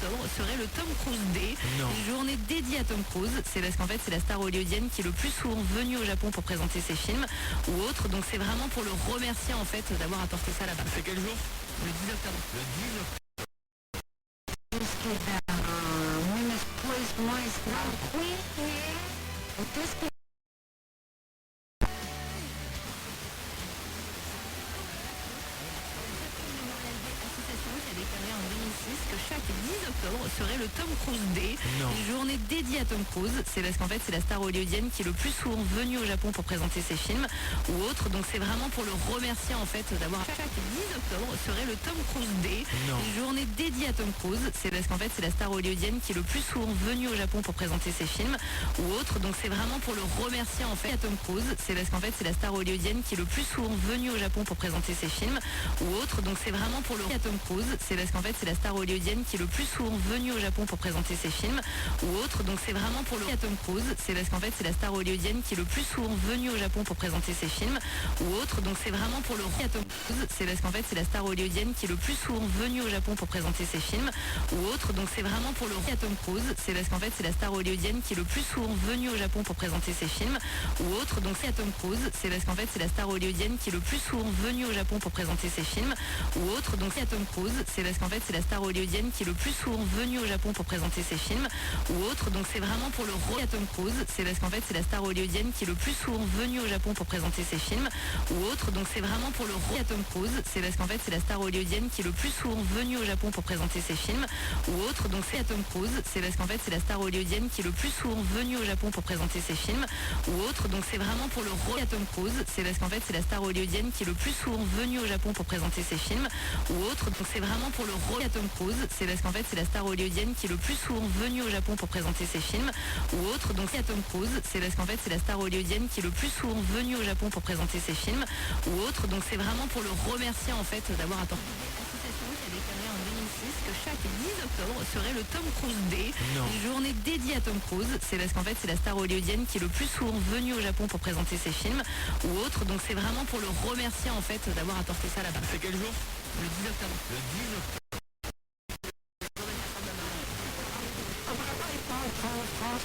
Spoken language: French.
octobre serait le Tom Cruise Day, une journée dédiée à Tom Cruise. C'est parce qu'en fait c'est la star hollywoodienne qui est le plus souvent venue au Japon pour présenter ses films ou autres. Donc c'est vraiment pour le remercier en fait d'avoir apporté ça là-bas. C'est quel jour? Le 10 octobre. Le 10 octobre. Qui a déclaré en 2006 que chaque 10 octobre serait le Tom Cruise Day, une journée dédiée à Tom Cruise. C'est parce qu'en fait c'est la star hollywoodienne qui est le plus souvent venue au Japon pour présenter ses films ou autres. Donc c'est vraiment pour le remercier en fait d'avoir chaque 10 octobre serait le Tom Cruise Day, une journée dédiée à Tom Cruise. C'est parce qu'en fait c'est la star hollywoodienne qui est le plus souvent venue au Japon pour présenter ses films ou autres. Donc c'est vraiment pour le remercier en fait à Tom Cruise. C'est parce qu'en fait c'est la star hollywoodienne qui est le plus souvent venue au Japon pour présenter ses films ou autres. Donc c'est vraiment pour le à Tom Cruise. C'est parce qu'en fait c'est la star hollywoodienne qui est le plus souvent venue au Japon pour présenter ses films ou autres. Donc c'est vraiment pour le à Tom Cruise. C'est parce qu'en fait c'est la star hollywoodienne qui est le plus souvent venue au Japon pour présenter ses films ou autres. Donc c'est vraiment pour le à Tom Cruise. C'est parce qu'en fait c'est la star hollywoodienne qui est le plus souvent venue au Japon pour présenter ses films ou autres. Donc c'est vraiment pour le à Tom Cruise. C'est parce qu'en fait c'est la star hollywoodienne qui est le plus souvent venue au Japon pour présenter ses films ou autres. Donc c'est à Tom Cruise. C'est parce qu'en fait c'est la star hollywoodienne qui est le plus souvent venue au Japon pour présenter ses films ou autres. Donc c'est à Tom Cruise. C'est parce qu'en fait c'est la star hollywoodienne qui est le plus souvent venue au Japon pour présenter ses films ou autres. Donc c'est vraiment pour le à Tom Cruise. C'est parce qu'en fait c'est la star hollywoodienne qui est le plus souvent venue au Japon pour présenter ses films ou autres. Donc c'est vraiment pour le à Tom Cruise. C'est parce qu'en fait c'est la star hollywoodienne qui est le plus souvent venue au Japon pour présenter ses films ou autres. Donc c'est à Tom Cruise. C'est parce qu'en fait c'est la star hollywoodienne qui est le plus souvent venue au Japon pour présenter ses films ou autres. Donc c'est vraiment pour le à Tom Cruise. C'est parce qu'en fait c'est la star hollywoodienne qui est le plus souvent venue au Japon pour présenter ses films ou autres. Donc c'est vraiment pour le à Tom Cruise. C'est parce qu'en fait c'est la star hollywoodienne qui est le plus souvent venue au Japon pour présenter ses films ou autres. Donc c'est à Tom Cruise. C'est parce qu'en fait c'est la star hollywoodienne qui est le plus souvent venue au Japon pour présenter ses films ou autres. Donc c'est vraiment pour le remercier en fait d'avoir apporté. L'association qui a déclaré en 2006 que chaque 10 octobre serait le Tom Cruise Day, une journée dédiée à Tom Cruise. C'est parce qu'en fait c'est la star hollywoodienne qui est le plus souvent venue au Japon pour présenter ses films ou autres. Donc c'est vraiment pour le remercier en fait d'avoir apporté ça là-bas. C'est quel jour? Le 10 octobre. Le 10 octobre. France,